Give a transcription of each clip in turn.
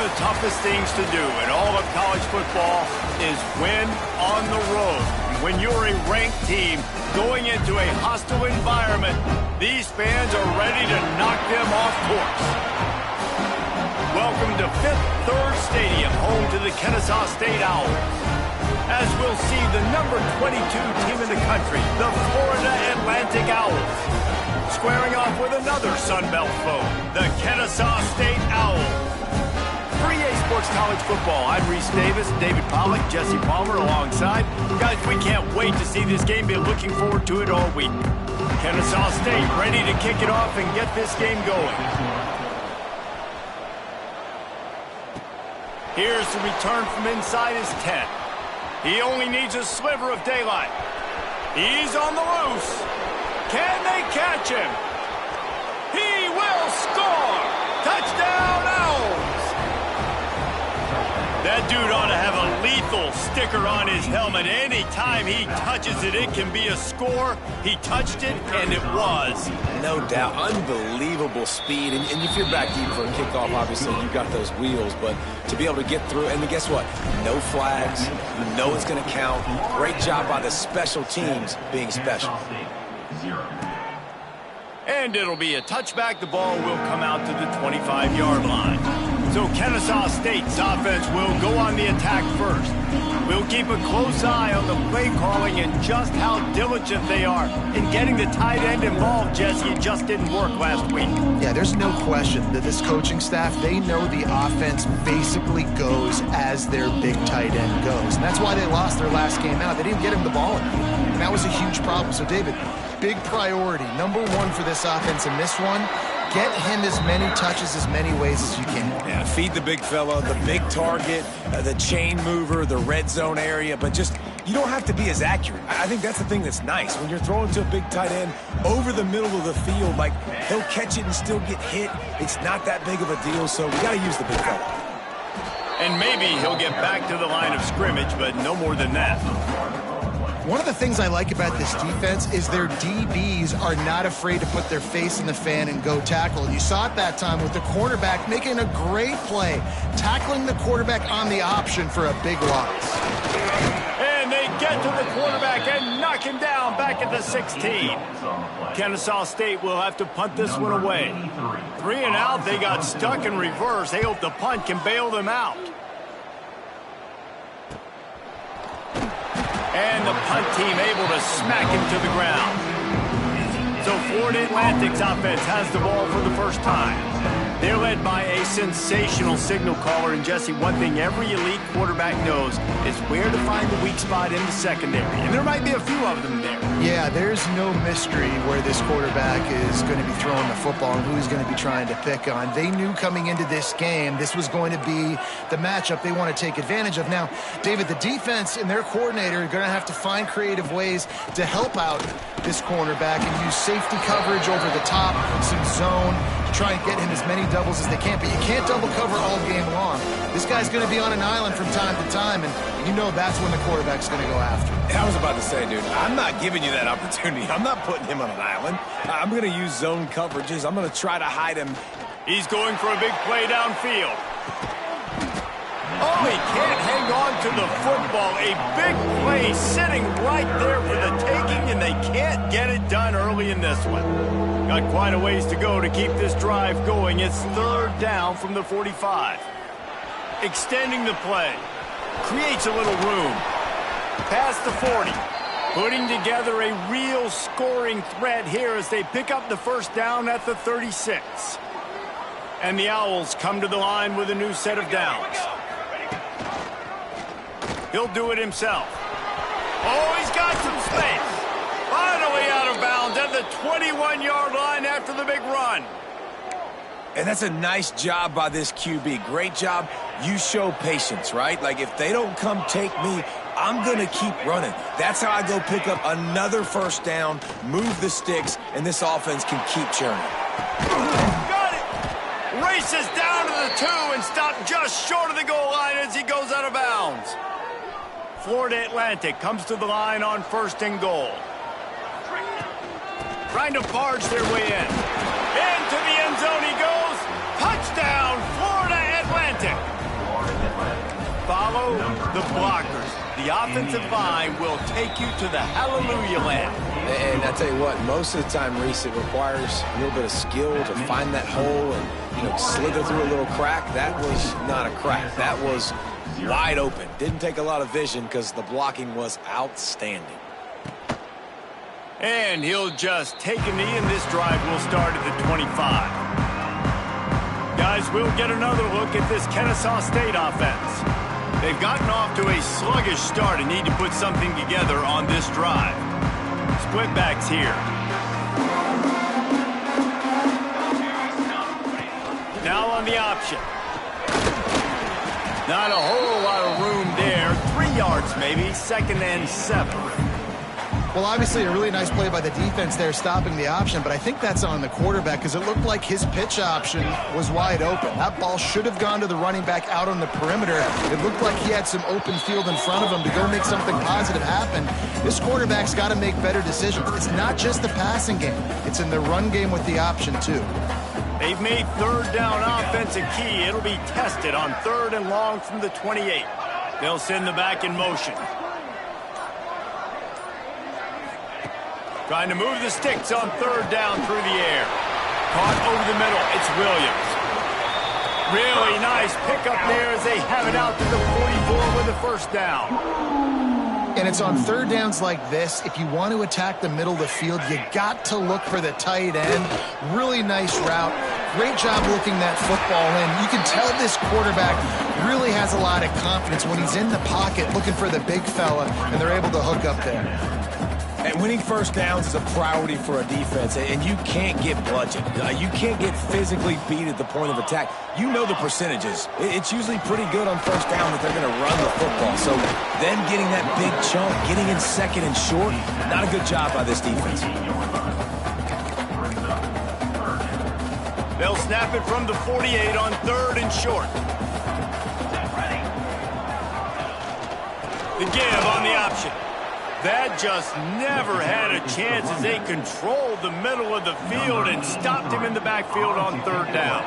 of the toughest things to do in all of college football is win on the road. When you're a ranked team going into a hostile environment, these fans are ready to knock them off course. Welcome to Fifth Third Stadium, home to the Kennesaw State Owls. As we'll see the number 22 team in the country, the Florida Atlantic Owls, squaring off with another Sun Belt foe, the Kennesaw State Owls. For EA Sports College Football, I'm Reese Davis, David Pollack, Jesse Palmer alongside. Guys, we can't wait to see this game. Been looking forward to it all week. Kennesaw State ready to kick it off and get this game going. Here's the return from inside his 10. He only needs a sliver of daylight. He's on the loose. Can they catch him? He will score! Touchdown, Owls! That dude ought to have a lethal sticker on his helmet. Anytime he touches it, it can be a score. He touched it, and it was. No doubt. Unbelievable speed. And if you're back deep for a kickoff, obviously, you've got those wheels. But to be able to get through, and guess what? No flags. You know it's going to count. Great job by the special teams being special. And it'll be a touchback. The ball will come out to the 25-yard line. So Kennesaw State's offense will go on the attack first. We'll keep a close eye on the play calling and just how diligent they are in getting the tight end involved, Jesse. It just didn't work last week. Yeah, there's no question that this coaching staff, they know the offense basically goes as their big tight end goes. And that's why they lost their last game out. They didn't get him the ball enough. And that was a huge problem. So, David, big priority, number one for this offense in this one, get him as many touches, as many ways as you can. Yeah, feed the big fella, the big target, the chain mover, the red zone area, but just, you don't have to be as accurate. I think that's the thing that's nice. When you're throwing to a big tight end over the middle of the field, like, he'll catch it and still get hit. It's not that big of a deal, so we got to use the big fella. And maybe he'll get back to the line of scrimmage, but no more than that. One of the things I like about this defense is their DBs are not afraid to put their face in the fan and go tackle. You saw it that time with the cornerback making a great play, tackling the quarterback on the option for a big loss. And they get to the quarterback and knock him down back at the 16. Kennesaw State will have to punt this one away. 3 and out, they got stuck in reverse. They hope the punt can bail them out. And the punt team able to smack him to the ground. So Florida Atlantic's offense has the ball for the first time. They're led by a sensational signal caller. And Jesse, one thing every elite quarterback knows is where to find the weak spot in the secondary. And there might be a few of them there. Yeah, there's no mystery where this quarterback is going to be throwing the football and who he's going to be trying to pick on. They knew coming into this game this was going to be the matchup they want to take advantage of. Now, David, the defense and their coordinator are going to have to find creative ways to help out this cornerback and use safety coverage over the top, some zone, to try and get him as many doubles as they can. But you can't double cover all game long. This guy's going to be on an island from time to time, and you know that's when the quarterback's going to go after him. I was about to say, dude, I'm not giving you that opportunity. I'm not putting him on an island. I'm going to use zone coverages. I'm going to try to hide him. He's going for a big play downfield. Oh, he can't hang on to the football. A big play sitting right there for the taking, and they can't get it done early in this one. Got quite a ways to go to keep this drive going. It's 3rd down from the 45. Extending the play. Creates a little room. Past the 40. Putting together a real scoring threat here as they pick up the first down at the 36. And the Owls come to the line with a new set of downs. He'll do it himself. Oh, he's got some space. Finally out of bounds at the 21-yard line after the big run. And that's a nice job by this QB. Great job. You show patience, right? Like, if they don't come take me, I'm going to keep running. That's how I go pick up another first down, move the sticks, and this offense can keep churning. Got it. Races down to the 2 and stopped just short of the goal line as he goes out of bounds. Florida Atlantic comes to the line on 1st and goal. Trying to barge their way in. Into the end zone he goes. Touchdown, Florida Atlantic. Follow the blockers. The offensive line will take you to the hallelujah land. And I tell you what, most of the time, Reese, it requires a little bit of skill to find that hole and, slither through a little crack. That was not a crack. That was wide open. Didn't take a lot of vision because the blocking was outstanding. And he'll just take a knee, and this drive will start at the 25. Guys, we'll get another look at this Kennesaw State offense. They've gotten off to a sluggish start and need to put something together on this drive. Split backs here. Now on the option. Not a whole lot of room there. 3 yards maybe, 2nd and 7. Well, obviously a really nice play by the defense there stopping the option, but I think that's on the quarterback because it looked like his pitch option was wide open. That ball should have gone to the running back out on the perimeter. It looked like he had some open field in front of him to go make something positive happen. This quarterback's got to make better decisions. It's not just the passing game. It's in the run game with the option, too. They've made 3rd down offense a key. It'll be tested on 3rd and long from the 28. They'll send the back in motion. Trying to move the sticks on 3rd down through the air. Caught over the middle. It's Williams. Really nice pickup there as they have it out to the 44 with a 1st down. And it's on 3rd downs like this. If you want to attack the middle of the field, you got to look for the tight end. Really nice route. Great job looking that football in. You can tell this quarterback really has a lot of confidence when he's in the pocket looking for the big fella, and they're able to hook up there. And winning 1st downs is a priority for a defense, and you can't get bludgeoned. You can't get physically beat at the point of attack. You know the percentages. It's usually pretty good on 1st down that they're going to run the football. So them getting that big chunk, getting in 2nd and short, not a good job by this defense. They'll snap it from the 48 on 3rd and short. The give on the option. That just never had a chance as they controlled the middle of the field and stopped him in the backfield on 3rd down.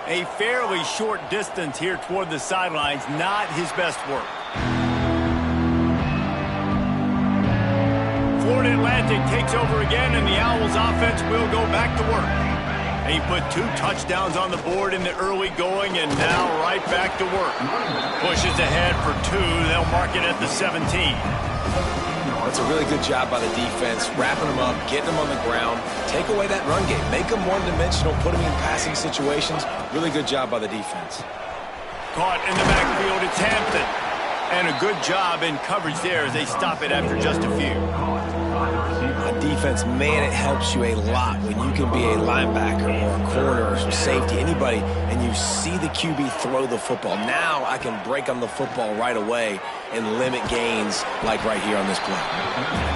A fairly short distance here toward the sidelines, not his best work. Florida Atlantic takes over again, and the Owls offense will go back to work. He put 2 touchdowns on the board in the early going, and now right back to work. Pushes ahead for 2. They'll mark it at the 17. That's a really good job by the defense, wrapping them up, getting them on the ground, take away that run game, make them one-dimensional, put them in passing situations. Really good job by the defense. Caught in the backfield, it's Hampton. And a good job in coverage there as they stop it after just a few. On defense, man, it helps you a lot when you can be a linebacker or a corner or some safety, anybody, and you see the QB throw the football. Now I can break on the football right away and limit gains like right here on this play.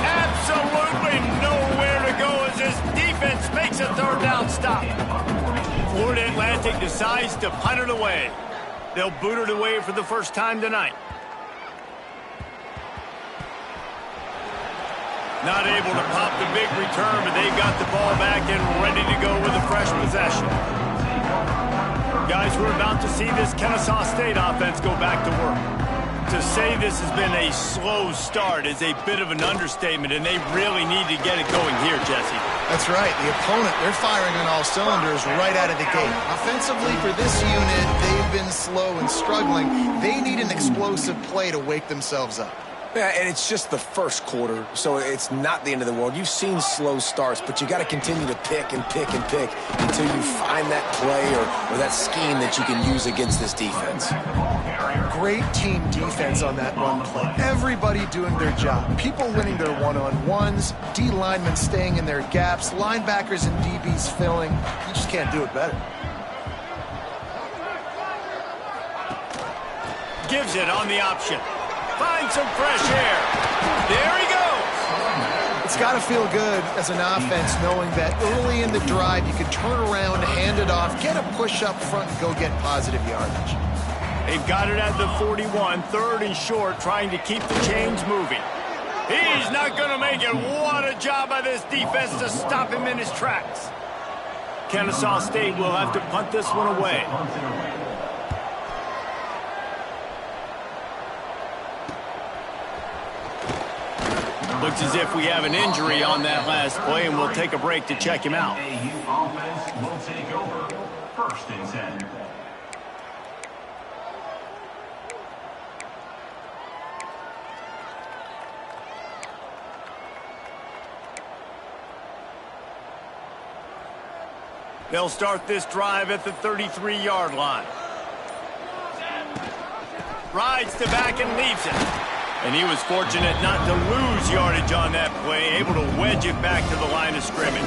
Absolutely nowhere to go as this defense makes a 3rd down stop. Florida Atlantic decides to punt it away. They'll boot it away for the 1st time tonight. Not able to pop the big return, but they've got the ball back and ready to go with a fresh possession. Guys, we're about to see this Kennesaw State offense go back to work. To say this has been a slow start is a bit of an understatement, and they really need to get it going here, Jesse. That's right. The opponent, they're firing on all cylinders right out of the gate. Offensively, for this unit, they've been slow and struggling. They need an explosive play to wake themselves up. Yeah, and it's just the 1st quarter, so it's not the end of the world. You've seen slow starts, but you got to continue to pick and pick and pick until you find that play or that scheme that you can use against this defense. Great team defense on that run play. Everybody doing their job. People winning their one-on-ones, D linemen staying in their gaps, linebackers and DBs filling. You just can't do it better. Gives it on the option. Find some fresh air. There he goes. It's got to feel good as an offense knowing that early in the drive you can turn around, hand it off, get a push up front, and go get positive yardage. They've got it at the 41, 3rd and short, trying to keep the chains moving. He's not going to make it. What a job by this defense to stop him in his tracks. Kennesaw State will have to punt this one away. Looks as if we have an injury on that last play, and we'll take a break to check him out. Offense will take over. 1st and 10. They'll start this drive at the 33-yard line. Rides to back and leaves it. And he was fortunate not to lose yardage on that play, able to wedge it back to the line of scrimmage.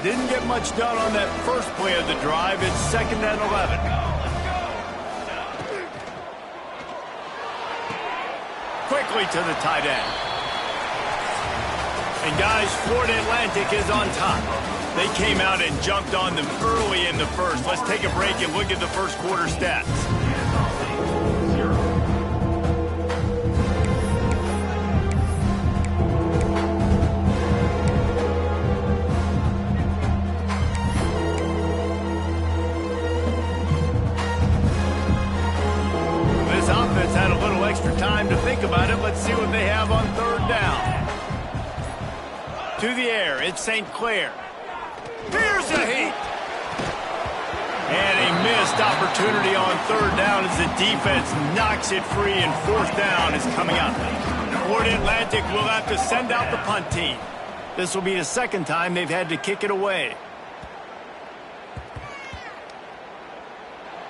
Didn't get much done on that first play of the drive. It's 2nd and 11. Quickly to the tight end. And guys, Florida Atlantic is on top. They came out and jumped on them early in the first. Let's take a break and look at the first quarter stats. This offense had a little extra time to think about it. Let's see what they have on 3rd down. To the air, it's St. Clair. Here's a heat. And a missed opportunity on 3rd down as the defense knocks it free, and 4th down is coming up. Florida Atlantic will have to send out the punt team. This will be the 2nd time they've had to kick it away.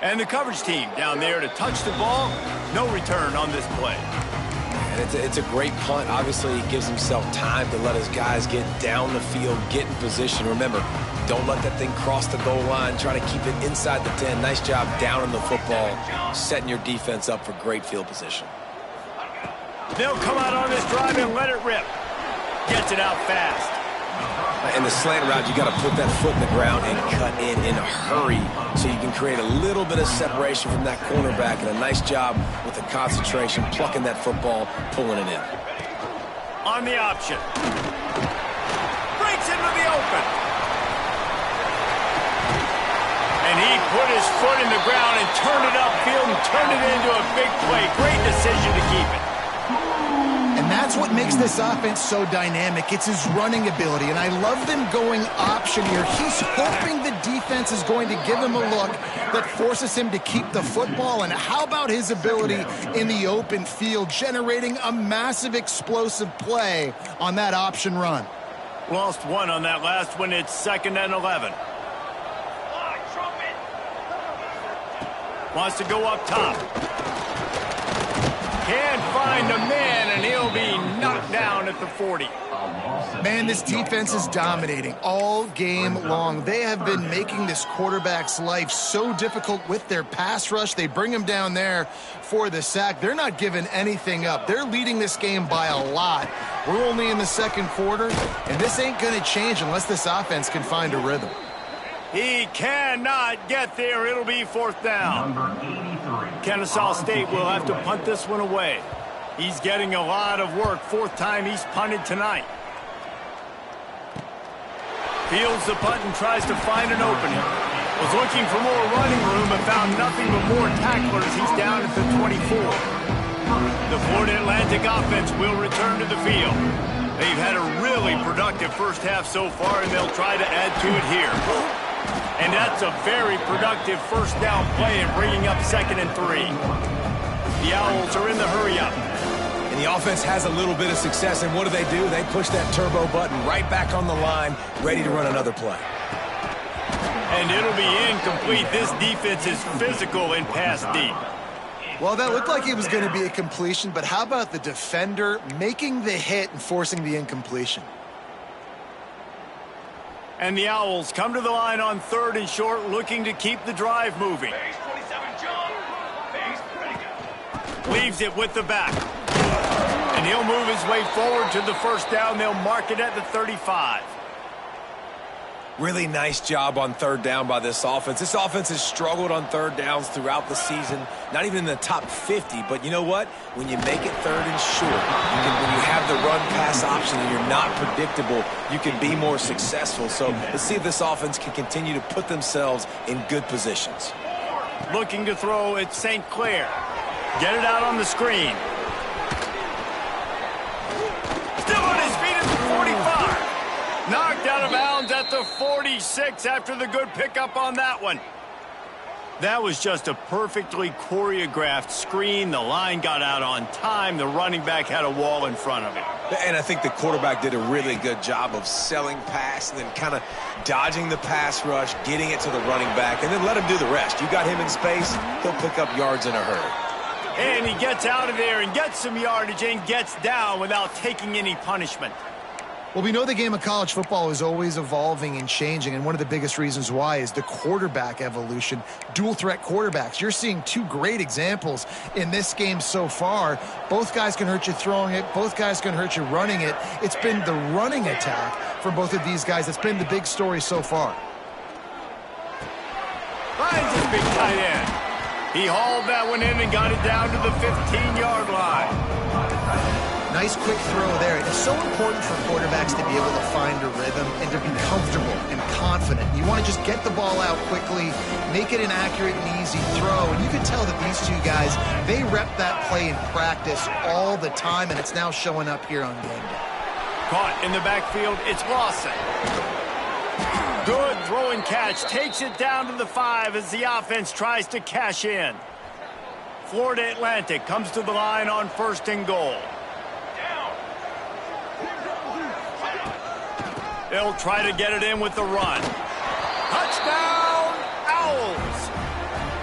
And the coverage team down there to touch the ball. No return on this play. It's a great punt. Obviously, he gives himself time to let his guys get down the field, get in position. Remember, don't let that thing cross the goal line. Try to keep it inside the 10. Nice job down in the football, setting your defense up for great field position. They'll come out on this drive and let it rip. Gets it out fast. In the slant route, you got to put that foot in the ground and cut in a hurry so you can create a little bit of separation from that cornerback, and a nice job with the concentration, plucking that football, pulling it in. On the option. Breaks into the open. And he put his foot in the ground and turned it upfield and turned it into a big play. Great decision to keep it. And that's what makes this offense so dynamic. It's his running ability, and I love them going option here. He's hoping the defense is going to give him a look that forces him to keep the football. And how about his ability in the open field, generating a massive explosive play on that option run? Lost one on that last one. It's 2nd and 11. Wants to go up top. Can't find a man, and he'll be knocked down at the 40. Man, this defense is dominating all game long. They have been making this quarterback's life so difficult with their pass rush. They bring him down there for the sack. They're not giving anything up. They're leading this game by a lot. We're only in the 2nd quarter, and this ain't going to change unless this offense can find a rhythm. He cannot get there. It'll be 4th down. Number 83. Kennesaw State will have to punt this one away. He's getting a lot of work. 4th time he's punted tonight. Fields the punt and tries to find an opening. Was looking for more running room, but found nothing but more tacklers. He's down at the 24. The Florida Atlantic offense will return to the field. They've had a really productive first half so far, and they'll try to add to it here. And that's a very productive 1st down play and bringing up 2nd and 3. The Owls are in the hurry-up. And the offense has a little bit of success, and what do? They push that turbo button right back on the line, ready to run another play. And it'll be incomplete. This defense is physical and pass deep. Well, that looked like it was going to be a completion, but how about the defender making the hit and forcing the incompletion? And the Owls come to the line on 3rd and short, looking to keep the drive moving. Leaves it with the back. And he'll move his way forward to the 1st down. They'll mark it at the 35. Really nice job on 3rd down by this offense. This offense has struggled on 3rd downs throughout the season, not even in the top 50. But you know what? When you make it 3rd and short, when you have the run-pass option and you're not predictable, you can be more successful. So let's see if this offense can continue to put themselves in good positions. Looking to throw at St. Clair. Get it out on the screen. Knocked out of bounds at the 46 after the good pickup on that one. That was just a perfectly choreographed screen. The line got out on time. The running back had a wall in front of it. And I think the quarterback did a really good job of selling pass and then kind of dodging the pass rush, getting it to the running back, and then let him do the rest. You got him in space, he'll pick up yards in a hurry. And he gets out of there and gets some yardage and gets down without taking any punishment. Well, we know the game of college football is always evolving and changing, and one of the biggest reasons why is the quarterback evolution. Dual threat quarterbacks. You're seeing two great examples in this game so far. Both guys can hurt you throwing it. Both guys can hurt you running it. It's been the running attack for both of these guys that's been the big story so far. Finds his big tight end. He hauled that one in and got it down to the 15-yard line. Nice quick throw there. It's so important for quarterbacks to be able to find a rhythm and to be comfortable and confident. You want to just get the ball out quickly, make it an accurate and easy throw. And you can tell that these two guys, they rep that play in practice all the time, and it's now showing up here on game day. Caught in the backfield, it's Lawson. Good throw and catch. Takes it down to the 5 as the offense tries to cash in. Florida Atlantic comes to the line on 1st and goal. They'll try to get it in with the run. Touchdown, Owls!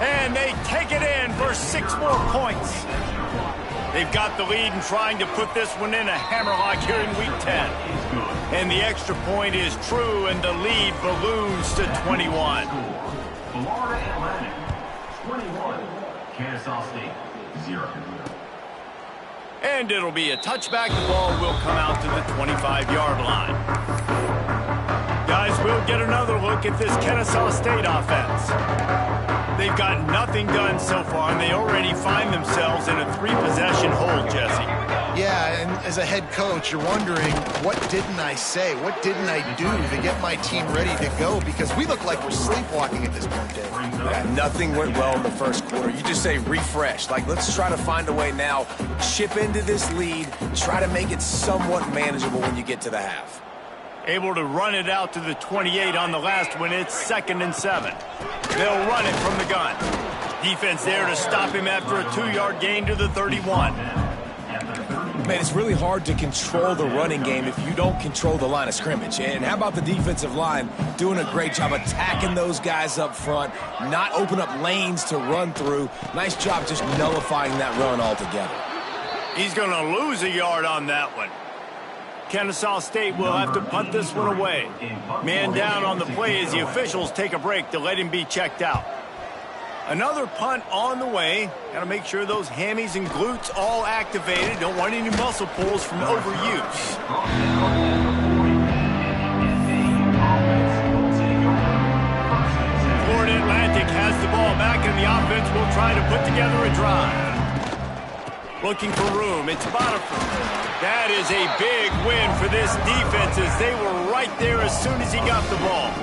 And they take it in for 6 more points. They've got the lead and trying to put this one in a hammerlock here in Week 10. And the extra point is true, and the lead balloons to 21. Florida Atlantic, 21. Kennesaw State, 0. And it'll be a touchback. The ball will come out to the 25-yard line. Guys, we'll get another look at this Kennesaw State offense. They've got nothing done so far, and they already find themselves in a 3-possession hole, Jesse. Yeah, and as a head coach, you're wondering, what didn't I say? What didn't I do to get my team ready to go? Because we look like we're sleepwalking at this point, Dave. Yeah, nothing went well in the first quarter. You just say refresh. Like, let's try to find a way now, chip into this lead, try to make it somewhat manageable when you get to the half. Able to run it out to the 28 on the last one. It's 2nd and 7. They'll run it from the gun. Defense there to stop him after a 2-yard gain to the 31. Man, it's really hard to control the running game if you don't control the line of scrimmage. And how about the defensive line doing a great job attacking those guys up front, not open up lanes to run through. Nice job just nullifying that run altogether. He's going to lose a yard on that one. Kennesaw State will have to punt this one away. Man down on the play as the officials take a break to let him be checked out. Another punt on the way. Got to make sure those hammies and glutes all activated. Don't want any muscle pulls from overuse. Florida Atlantic has the ball back, and the offense will try to put together a drive. Looking for room. It's Bonifer. That is a big win for this defense as they were right there as soon as he got the ball.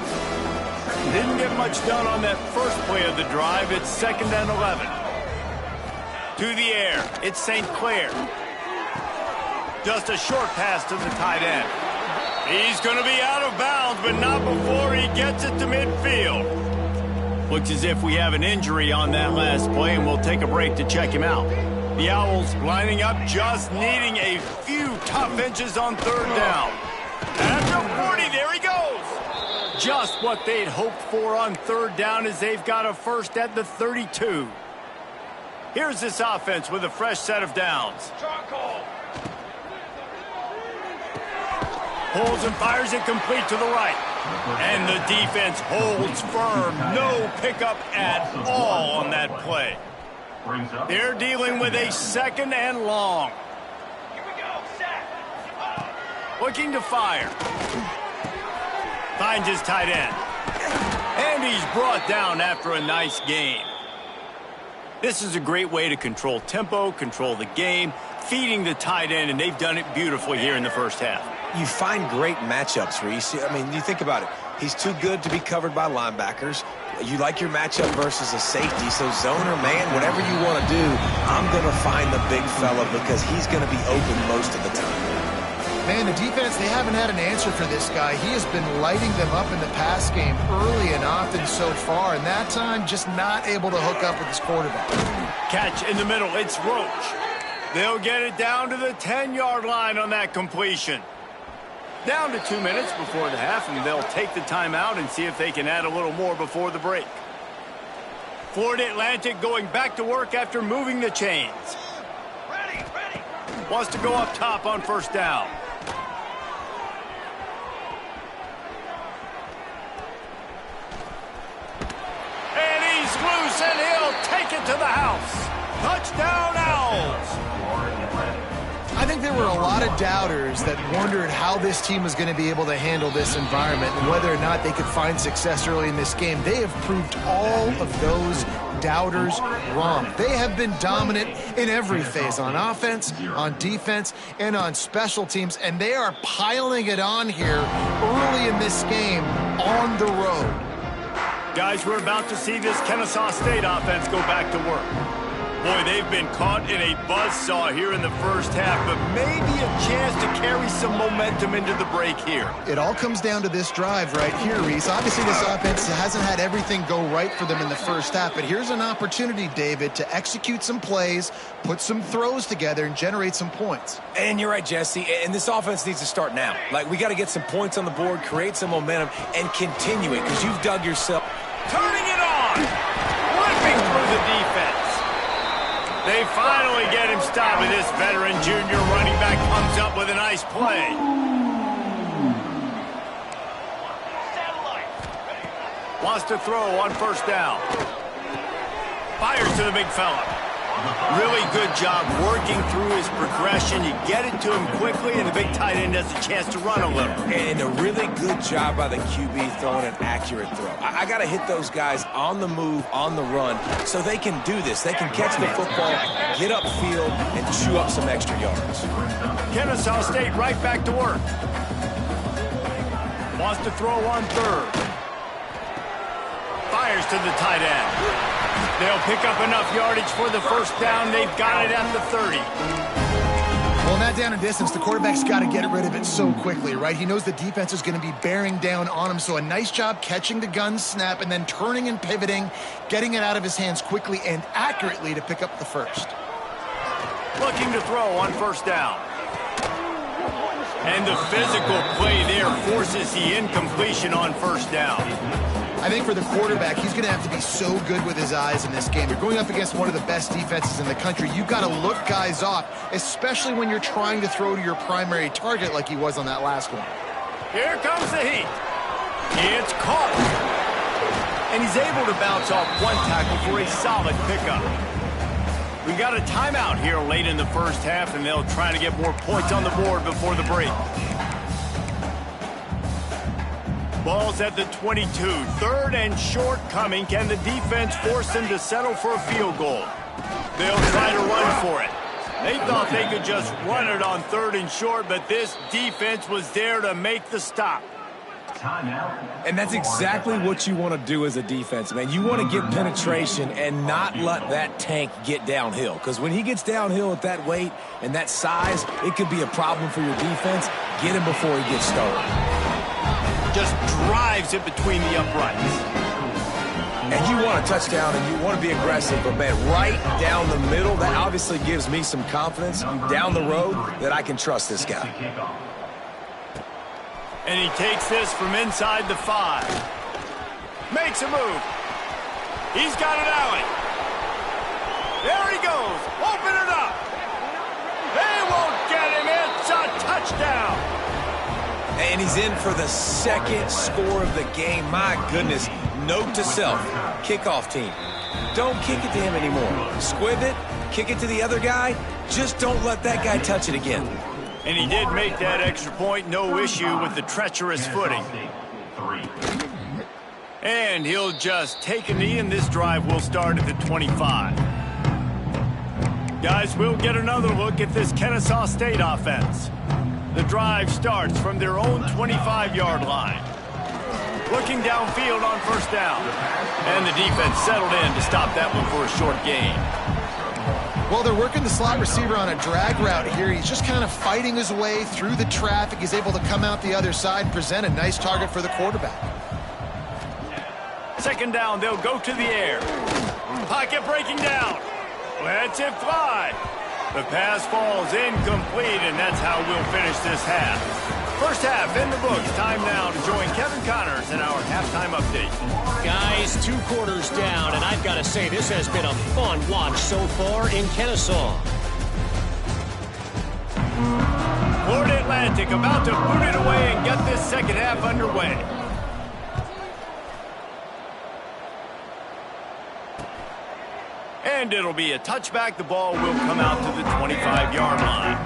Didn't get much done on that first play of the drive. It's 2nd and 11. To the air. It's St. Clair. Just a short pass to the tight end. He's going to be out of bounds, but not before he gets it to midfield. Looks as if we have an injury on that last play, and we'll take a break to check him out. The Owls lining up, just needing a few tough inches on 3rd down. At the 40, there he goes. Just what they'd hoped for on 3rd down as they've got a first at the 32. Here's this offense with a fresh set of downs. Pulls and fires it complete to the right. And the defense holds firm. No pickup at all on that play. They're dealing with a 2nd and long. Looking to fire. Finds his tight end. And he's brought down after a nice gain. This is a great way to control tempo, control the game, feeding the tight end, and they've done it beautifully here in the first half. You find great matchups, Reese. I mean, you think about it. He's too good to be covered by linebackers. You like your matchup versus a safety, so zone or man, whatever you want to do, I'm going to find the big fella because he's going to be open most of the time. Man, the defense, they haven't had an answer for this guy. He has been lighting them up in the pass game early and often so far, and that time just not able to hook up with his quarterback. Catch in the middle. It's Roach. They'll get it down to the 10-yard line on that completion. Down to 2 minutes before the half, and they'll take the timeout and see if they can add a little more before the break. Florida Atlantic going back to work after moving the chains. Wants to go up top on first down. And he's loose, and he'll take it to the house. Touchdown, Owls! I think there were a lot of doubters that wondered how this team was going to be able to handle this environment and whether or not they could find success early in this game. They have proved all of those doubters wrong. They have been dominant in every phase, on offense, on defense, and on special teams, and they are piling it on here early in this game on the road. Guys, we're about to see this Kennesaw State offense go back to work. Boy, they've been caught in a buzzsaw here in the first half, but maybe a chance to carry some momentum into the break here. It all comes down to this drive right here, Reese. Obviously, this offense hasn't had everything go right for them in the first half, but here's an opportunity, David, to execute some plays, put some throws together, and generate some points. And you're right, Jesse, and this offense needs to start now. Like, we got to get some points on the board, create some momentum, and continue it, because you've dug yourself. Turning it on! Ripping through the defense. They finally get him stopped, and this veteran junior running back comes up with a nice play. Wants to throw on first down. Fires to the big fella. Really good job working through his progression. You get it to him quickly, and the big tight end has a chance to run a little. And a really good job by the QB throwing an accurate throw. I got to hit those guys on the move, on the run, so they can do this. They can catch the football, get upfield, and chew up some extra yards. Kennesaw State right back to work. Wants to throw on third. Fires to the tight end. They'll pick up enough yardage for the first down. They've got it at the 30. Well, in that down and distance, the quarterback's got to get rid of it so quickly, right? He knows the defense is going to be bearing down on him, so a nice job catching the gun snap and then turning and pivoting, getting it out of his hands quickly and accurately to pick up the first. Looking to throw on first down. And the physical play there forces the incompletion on first down. I think for the quarterback, he's going to have to be so good with his eyes in this game. You're going up against one of the best defenses in the country. You've got to look guys off, especially when you're trying to throw to your primary target like he was on that last one. Here comes the heat. It's caught. And he's able to bounce off one tackle for a solid pickup. We got a timeout here late in the first half, and they'll try to get more points on the board before the break. Ball's at the 22. Third and short coming. Can the defense force them to settle for a field goal? They'll try to run for it. They thought they could just run it on third and short, but this defense was there to make the stop. And that's exactly what you want to do as a defense, man. You want to get penetration and not let that tank get downhill. Because when he gets downhill at that weight and that size, it could be a problem for your defense. Get him before he gets started. Just drives it between the uprights. And you want a touchdown and you want to be aggressive, but man, right down the middle, that obviously gives me some confidence down the road that I can trust this guy. And he takes this from inside the 5. Makes a move. He's got an alley. There he goes. Open it up. They won't get him. It's a touchdown. And he's in for the second score of the game. My goodness. Note to self, kickoff team. Don't kick it to him anymore. Squib it, kick it to the other guy. Just don't let that guy touch it again. And he did make that extra point. No issue with the treacherous footing. And he'll just take a knee, and this drive will start at the 25. Guys, we'll get another look at this Kennesaw State offense. The drive starts from their own 25-yard line. Looking downfield on first down. And the defense settled in to stop that one for a short gain. Well, they're working the slot receiver on a drag route here. He's just kind of fighting his way through the traffic. He's able to come out the other side and present a nice target for the quarterback. Second down, they'll go to the air. Pocket breaking down. Lets it fly. The pass falls incomplete, and that's how we'll finish this half. First half in the books. Time now to join Kevin Connors in our halftime update. Guys, 2 quarters down, and I've got to say this has been a fun watch so far in Kennesaw. Florida Atlantic about to boot it away and get this second half underway. And it'll be a touchback. The ball will come out to the 25-yard line.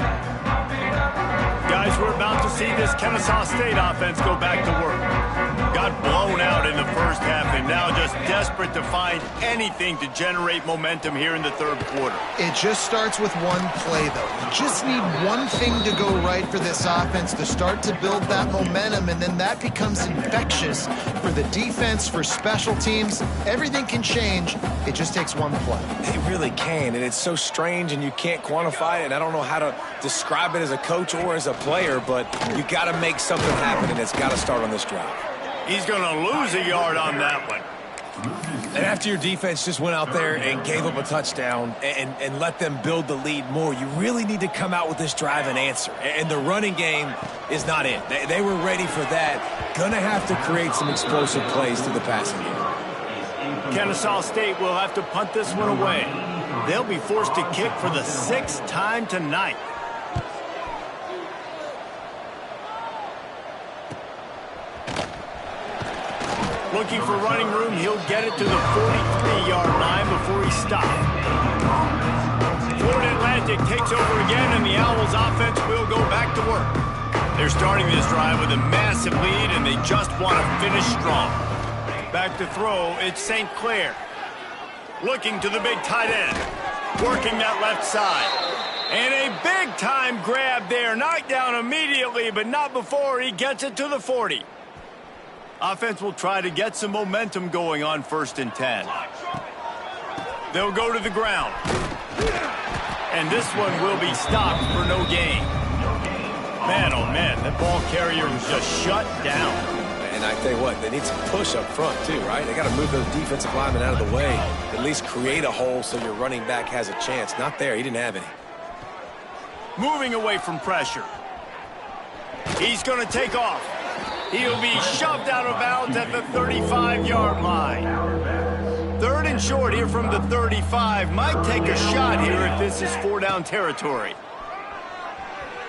Guys, we're about to see this Kennesaw State offense go back to work. Got blown out in the first half and now just desperate to find anything to generate momentum here in the third quarter. It just starts with one play, though. You just need one thing to go right for this offense to start to build that momentum, and then that becomes infectious for the defense, for special teams. Everything can change. It just takes one play. It really can, and it's so strange, and you can't quantify it, and I don't know how to describe it as a coach or as a player, but you got to make something happen, and it's got to start on this drive. He's going to lose a yard on that one. And after your defense just went out there and gave up a touchdown and let them build the lead more, you really need to come out with this drive and answer. And the running game is not it. They were ready for that. Going to have to create some explosive plays to the passing game. Kennesaw State will have to punt this one away. They'll be forced to kick for the 6th time tonight. Looking for running room, he'll get it to the 43-yard line before he stopped. Florida Atlantic takes over again, and the Owls offense will go back to work. They're starting this drive with a massive lead, and they just want to finish strong. Back to throw, it's St. Clair. Looking to the big tight end. Working that left side. And a big-time grab there. Knocked down immediately, but not before he gets it to the 40. Offense will try to get some momentum going on 1st and 10. They'll go to the ground. And this one will be stopped for no gain. Man, oh man, that ball carrier was just shut down. And I tell you what, they need some push up front too, right? They got to move those defensive linemen out of the way. At least create a hole so your running back has a chance. Not there, he didn't have any. Moving away from pressure. He's going to take off. He'll be shoved out of bounds at the 35-yard line. 3rd and short here from the 35. Might take a shot here if this is 4-down territory.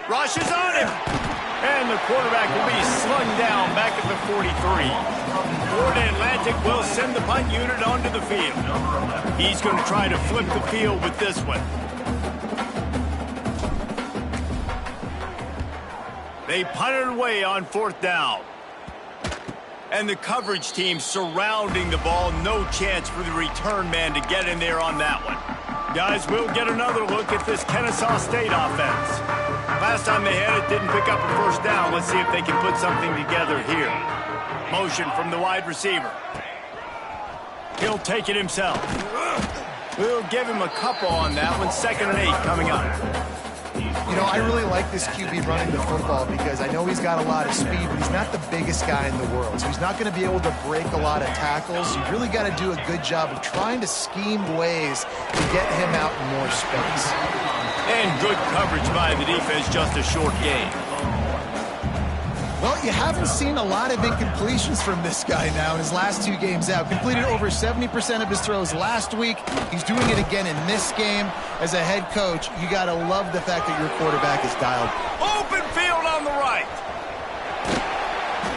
Rushes on him. And the quarterback will be slung down back at the 43. Florida Atlantic will send the punt unit onto the field. He's going to try to flip the field with this one. They punted away on 4th down. And the coverage team surrounding the ball. No chance for the return man to get in there on that one. Guys, we'll get another look at this Kennesaw State offense. Last time they had it, didn't pick up a 1st down. Let's see if they can put something together here. Motion from the wide receiver. He'll take it himself. We'll give him a couple on that one. 2nd and 8 coming up. You know, I really like this QB running the football because I know he's got a lot of speed, but he's not the biggest guy in the world. So he's not going to be able to break a lot of tackles. You really got to do a good job of trying to scheme ways to get him out in more space. And good coverage by the defense, just a short game. Well, you haven't seen a lot of incompletions from this guy now in his last 2 games out. Completed over 70% of his throws last week. He's doing it again in this game. As a head coach, you got to love the fact that your quarterback is dialed. Open field on the right.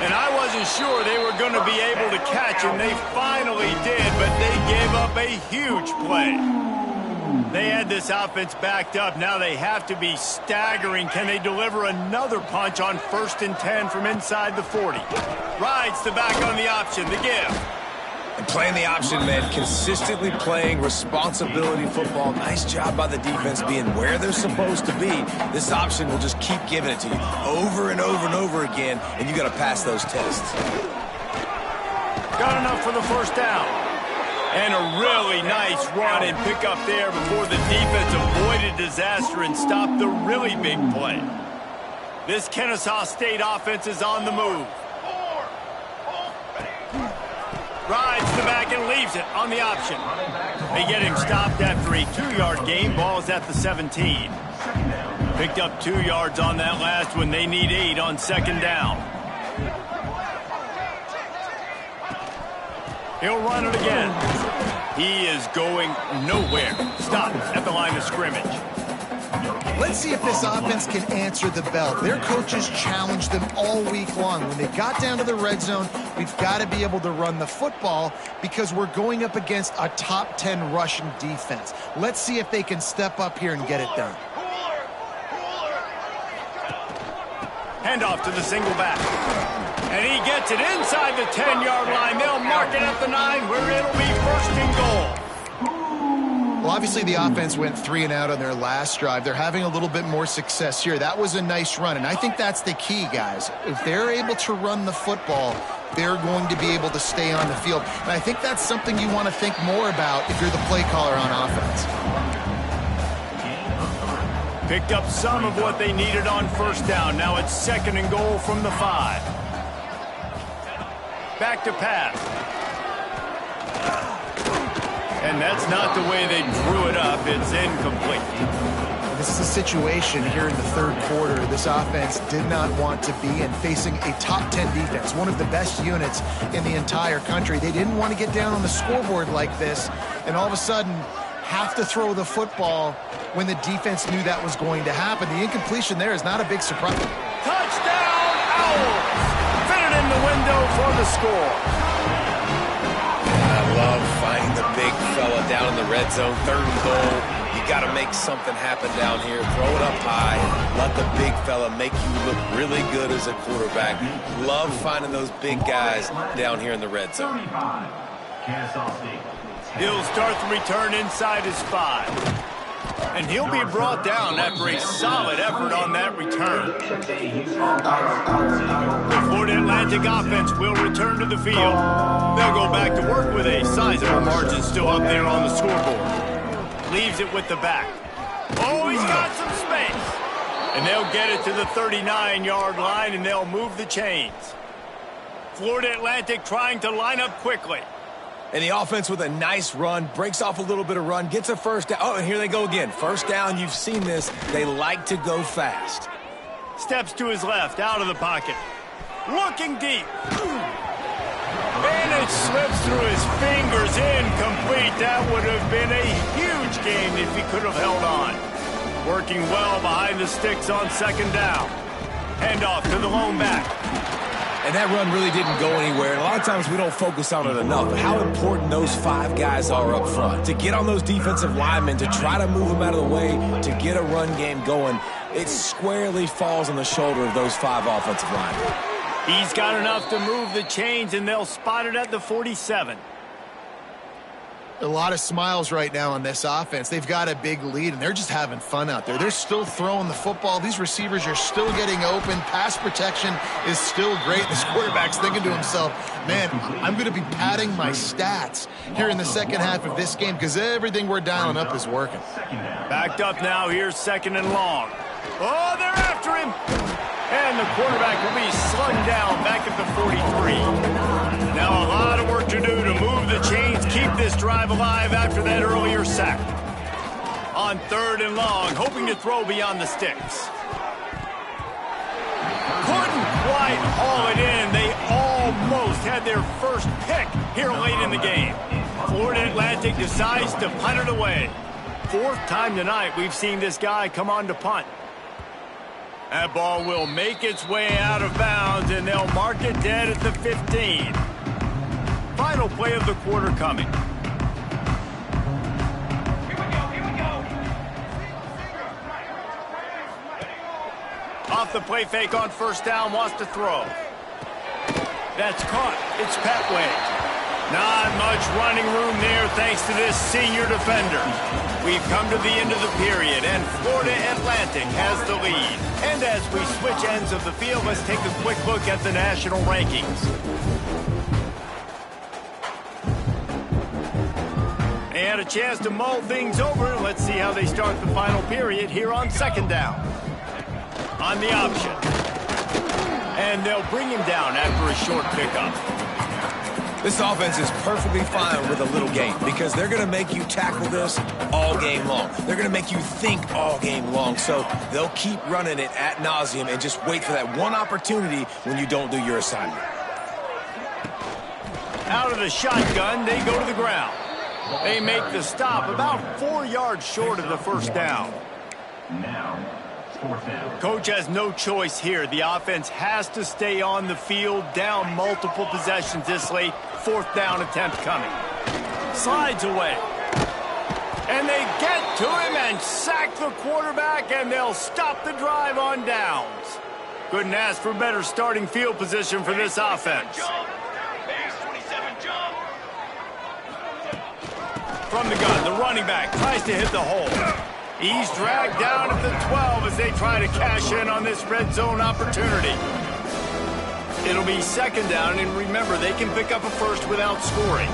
And I wasn't sure they were going to be able to catch him. They finally did, but they gave up a huge play. They had this offense backed up. Now they have to be staggering. Can they deliver another punch on 1st and 10 from inside the 40? Rides the back on the option, the give. And playing the option, man, consistently playing responsibility football. Nice job by the defense being where they're supposed to be. This option will just keep giving it to you over and over and over again, and you got to pass those tests. Got enough for the 1st down. And a really nice run and pick up there before the defense avoided disaster and stopped the really big play. This Kennesaw State offense is on the move. Rides the back and leaves it on the option. They get him stopped after a 2-yard gain. Ball is at the 17. Picked up 2 yards on that last one. They need 8 on second down. He'll run it again. He is going nowhere. Stopped at the line of scrimmage. Let's see if this offense can answer the bell. Their coaches challenged them all week long. When they got down to the red zone, we've got to be able to run the football because we're going up against a top 10 rushing defense. Let's see if they can step up here and get it done. Handoff to the single back. And he gets it inside the 10-yard line. They'll mark it at the 9 where it'll be first and goal. Well, obviously the offense went 3 and out on their last drive. They're having a little bit more success here. That was a nice run, and I think that's the key, guys. If they're able to run the football, they're going to be able to stay on the field. And I think that's something you want to think more about if you're the play caller on offense. Picked up some of what they needed on first down. Now it's second and goal from the 5. Back to pass. And that's not the way they drew it up. It's incomplete. This is a situation here in the third quarter this offense did not want to be in, facing a top 10 defense, one of the best units in the entire country. They didn't want to get down on the scoreboard like this and all of a sudden have to throw the football when the defense knew that was going to happen. The incompletion there is not a big surprise. Touchdown, Owls! Fitted in the window for the score. I love finding the big fella down in the red zone, third and goal. You got to make something happen down here. Throw it up high. Let the big fella make you look really good as a quarterback. Love finding those big guys down here in the red zone. Kennesaw State. He'll start the return inside his 5. And he'll be brought down after a solid effort on that return. The Florida Atlantic offense will return to the field. They'll go back to work with a sizable margin still up there on the scoreboard. Leaves it with the back. Oh, he's got some space. And they'll get it to the 39-yard line, and they'll move the chains. Florida Atlantic trying to line up quickly. And the offense with a nice run, breaks off a little bit of run, gets a first down. Oh, and here they go again. First down, you've seen this. They like to go fast. Steps to his left, out of the pocket. Looking deep. And it slips through his fingers, incomplete. That would have been a huge gain if he could have held on. Working well behind the sticks on second down. Handoff to the lone back. And that run really didn't go anywhere. And a lot of times we don't focus on it enough. But how important those 5 guys are up front. To get on those defensive linemen, to try to move them out of the way, to get a run game going, it squarely falls on the shoulder of those 5 offensive linemen. He's got enough to move the chains, and they'll spot it at the 47. A lot of smiles right now on this offense. They've got a big lead, and they're just having fun out there. They're still throwing the football. These receivers are still getting open. Pass protection is still great. This quarterback's thinking to himself, man, I'm going to be padding my stats here in the second half of this game because everything we're dialing up is working. Backed up now. Here's second and long. Oh, they're after him. And the quarterback will be slung down back at the 43. Now a lot of work to do to move the chains, keep this drive alive after that earlier sack. On third and long, hoping to throw beyond the sticks. Couldn't quite haul it in. They almost had their first pick here late in the game. Florida Atlantic decides to punt it away. 4th time tonight we've seen this guy come on to punt. That ball will make its way out of bounds, and they'll mark it dead at the 15. Final play of the quarter coming. Off the play fake on first down, wants to throw. That's caught. It's Petway. Not much running room there thanks to this senior defender. We've come to the end of the period, and Florida Atlantic has the lead. And as we switch ends of the field, let's take a quick look at the national rankings. And a chance to mull things over. Let's see how they start the final period here on second down. On the option. And they'll bring him down after a short pickup. This offense is perfectly fine with a little game because they're going to make you tackle this all game long. They're going to make you think all game long. So they'll keep running it ad nauseum and just wait for that one opportunity when you don't do your assignment. Out of the shotgun, they go to the ground. They make the stop about 4 yards short of the first down. Now, fourth down. Coach has no choice here. The offense has to stay on the field, down multiple possessions this late. Fourth down attempt coming. Slides away. And they get to him and sack the quarterback, and they'll stop the drive on downs. Couldn't ask for better starting field position for this offense. From the gun, the running back tries to hit the hole. He's dragged down at the 12 as they try to cash in on this red zone opportunity. It'll be second down, and remember, they can pick up a first without scoring.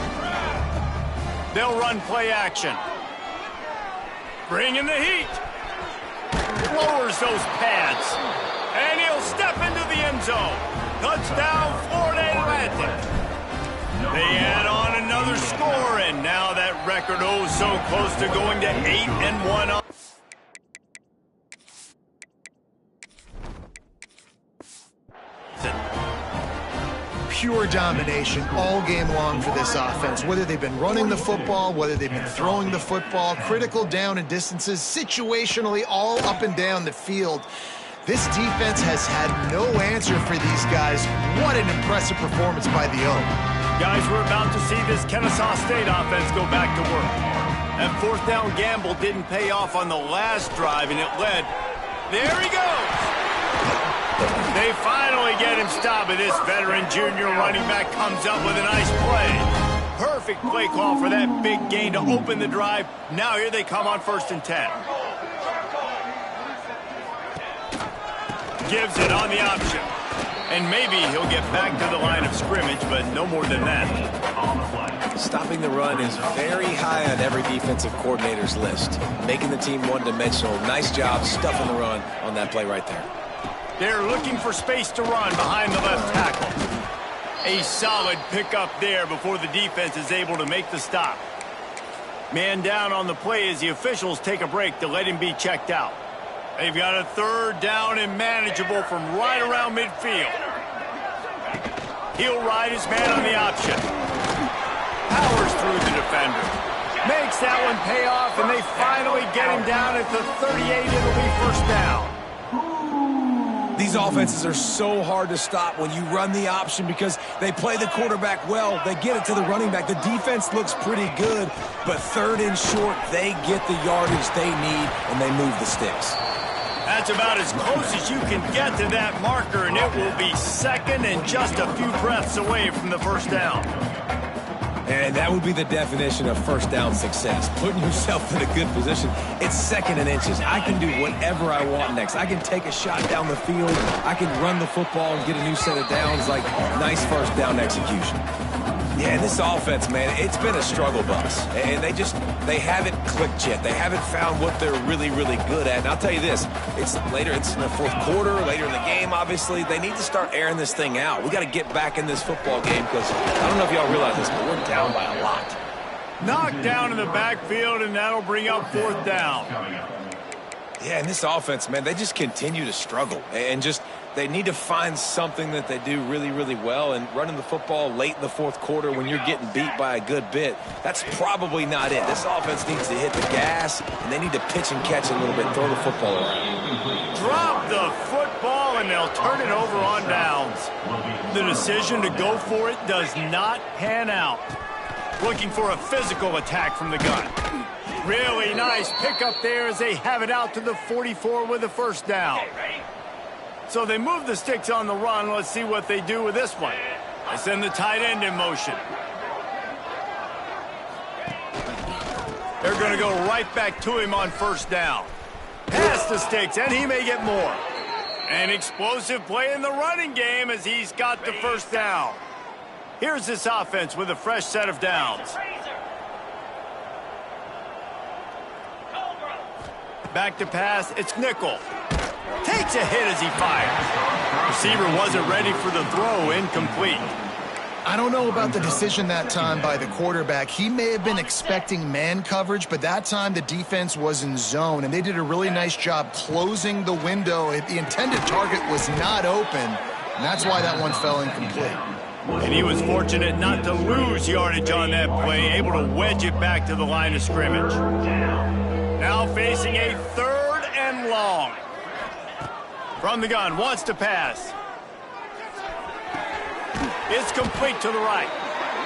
They'll run play action. Bring in the heat. Lowers those pads. And he'll step into the end zone. Touchdown, Florida Atlantic. They add on another score, and now that record so close to going to 8-1. Pure domination all game long for this offense. Whether they've been running the football, whether they've been throwing the football, critical down and distances, situationally all up and down the field. This defense has had no answer for these guys. What an impressive performance by the O. Guys, we're about to see this Kennesaw State offense go back to work. That fourth down gamble didn't pay off on the last drive, and it led. There he goes. They finally get him stopped, but this veteran junior running back comes up with a nice play. Perfect play call for that big gain to open the drive. Now here they come on 1st and 10. Gives it on the option. And maybe he'll get back to the line of scrimmage, but no more than that. Stopping the run is very high on every defensive coordinator's list. Making the team one-dimensional. Nice job stuffing the run on that play right there. They're looking for space to run behind the left tackle. A solid pickup there before the defense is able to make the stop. Man down on the play as the officials take a break to let him be checked out. They've got a third down and manageable from right around midfield. He'll ride his man on the option. Powers through the defender. Makes that one pay off, and they finally get him down at the 38. It'll be first down. These offenses are so hard to stop when you run the option because they play the quarterback well. They get it to the running back. The defense looks pretty good, but third and short, they get the yardage they need, and they move the sticks. That's about as close as you can get to that marker, and it will be second and just a few breaths away from the first down. And that would be the definition of first down success. Putting yourself in a good position. It's second and inches. I can do whatever I want next. I can take a shot down the field. I can run the football and get a new set of downs. Like, nice first down execution. Yeah, this offense, man, it's been a struggle bus. And they haven't clicked yet. They haven't found what they're really, really good at. And I'll tell you this, it's in the fourth quarter, later in the game, obviously. They need to start airing this thing out. We got to get back in this football game because I don't know if y'all realize this, but we're down by a lot. Knocked down in the backfield, and that'll bring up fourth down. Yeah, and this offense, man, they just continue to struggle. And they need to find something that they do really, really well. And running the football late in the fourth quarter when you're getting beat by a good bit, that's probably not it. This offense needs to hit the gas, and they need to pitch and catch a little bit, throw the football around. Drop the football, and they'll turn it over on downs. The decision to go for it does not pan out. Looking for a physical attack from the gun. Really nice pickup there as they have it out to the 44 with the first down. So they move the sticks on the run. Let's see what they do with this one. They send the tight end in motion. They're going to go right back to him on first down. Past the sticks, and he may get more. An explosive play in the running game as he's got the first down. Here's this offense with a fresh set of downs. Back to pass, it's nickel. Takes a hit as he fires. Receiver wasn't ready for the throw, incomplete. I don't know about the decision that time by the quarterback. He may have been expecting man coverage, but that time the defense was in zone, and they did a really nice job closing the window. The intended target was not open, and that's why that one fell incomplete. And he was fortunate not to lose yardage on that play, able to wedge it back to the line of scrimmage. Now facing a 3rd and long. From the gun, wants to pass. It's complete to the right.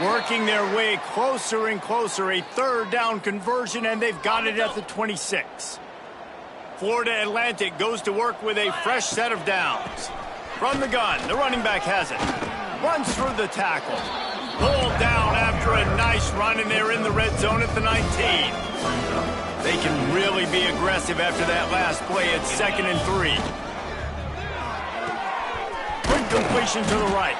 Working their way closer and closer. A 3rd down conversion, and they've got it at the 26. Florida Atlantic goes to work with a fresh set of downs. From the gun, the running back has it. Runs through the tackle. Pulled down after a nice run, and they're in the red zone at the 19. They can really be aggressive after that last play. It's 2nd and 3. Quick completion to the right.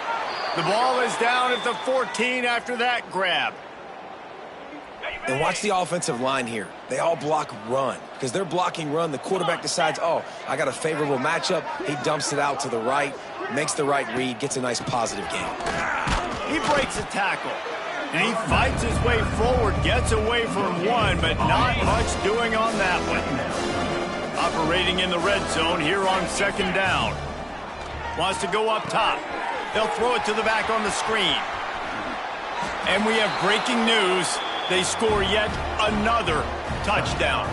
The ball is down at the 14 after that grab. And watch the offensive line here. They all block run. Because they're blocking run, the quarterback decides, oh, I got a favorable matchup. He dumps it out to the right, makes the right read, gets a nice positive gain. He breaks a tackle. And he fights his way forward, gets away from one, but not much doing on that one. Operating in the red zone here on 2nd down. Wants to go up top. They'll throw it to the back on the screen. And we have breaking news. They score yet another touchdown.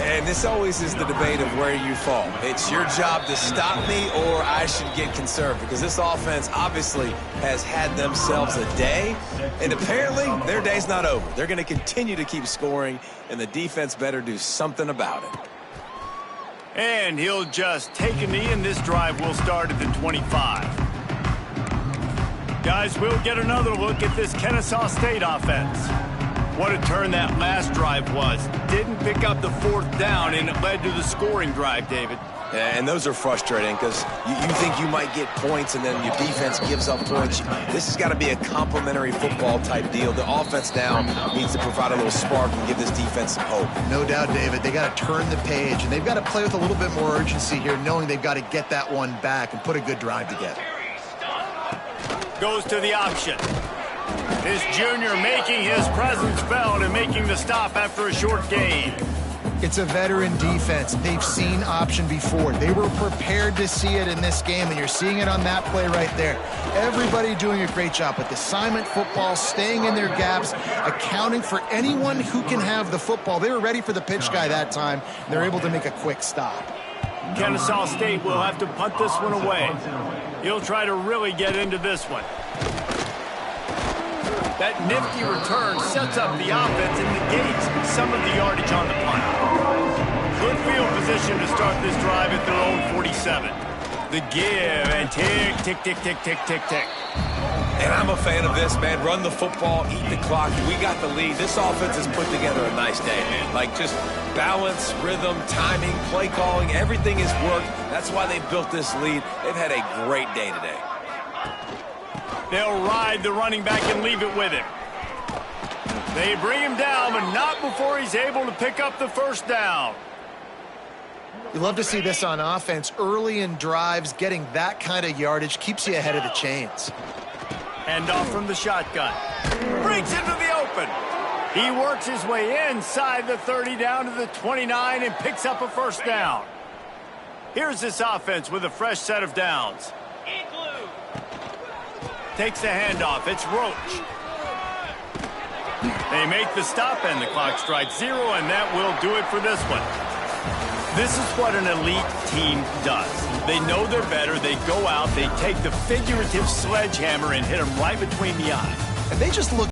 And this always is the debate of where you fall. It's your job to stop me, or I should get conserved, because this offense obviously has had themselves a day, and apparently their day's not over. They're going to continue to keep scoring, and the defense better do something about it. And he'll just take a knee, and this drive will start at the 25. Guys, we'll get another look at this Kennesaw State offense. What a turn that last drive was. Didn't pick up the 4th down, and it led to the scoring drive, David. Yeah, and those are frustrating because you think you might get points, and then your defense gives up points. This has got to be a complementary football type deal. The offense now needs to provide a little spark and give this defense some hope. No doubt, David. They got to turn the page, and they've got to play with a little bit more urgency here, knowing they've got to get that one back and put a good drive together. Goes to the option. This junior making his presence felt and making the stop after a short gain. It's a veteran defense. They've seen option before. They were prepared to see it in this game, and you're seeing it on that play right there. Everybody doing a great job with assignment football, staying in their gaps, accounting for anyone who can have the football. They were ready for the pitch guy that time, and they're able to make a quick stop. Kennesaw State will have to punt this one away. He'll try to really get into this one. That nifty return sets up the offense and negates some of the yardage on the punt. Good field position to start this drive at their own 47. The give and tick, tick, tick, tick, tick, tick, tick. And I'm a fan of this, man. Run the football, eat the clock. We got the lead. This offense has put together a nice day, man. Like, just balance, rhythm, timing, play calling, everything has worked. That's why they built this lead. They've had a great day today. They'll ride the running back and leave it with him. They bring him down, but not before he's able to pick up the 1st down. You love to see this on offense. Early in drives, getting that kind of yardage keeps you ahead of the chains. Hand off from the shotgun. Breaks into the open. He works his way inside the 30 down to the 29 and picks up a 1st down. Here's this offense with a fresh set of downs. Takes the handoff. It's Roach. They make the stop, and the clock strikes 0, and that will do it for this one. This is what an elite team does. They know they're better. They go out. They take the figurative sledgehammer and hit them right between the eyes. And they just look